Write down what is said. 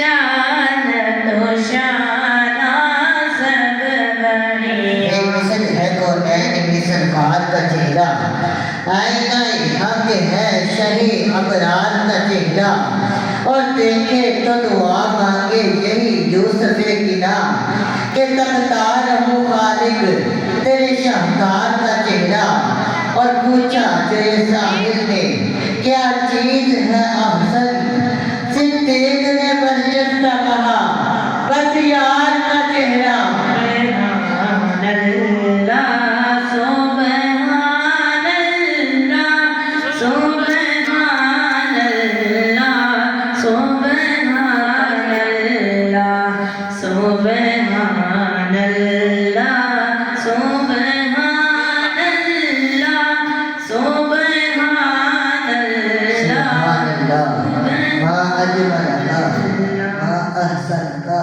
شان تو شانہ سب بڑی ایک مثل ہے کونین میں سرکار کا چہرہ، آئینہ حق ہے شہی ابرار کا چہرہ، اور دیکھے تو دعا مانگے یہی یوسف کنا کہ تختار ہوں خالق تیرے شاہکار کا چہرہ، اور پوچھا تیرے ساحل نے کیا چیز ہے افضل، صدیق نے برجستہ کہا بس یار کا چہرہ۔ سبحان اللہ سبحان اللہ سبحان اللہ سبحان اللہ سبحان اللہ سبحان اللہ سبحان اللہ سبحان اللہ ما اجمل کا ما احسن کا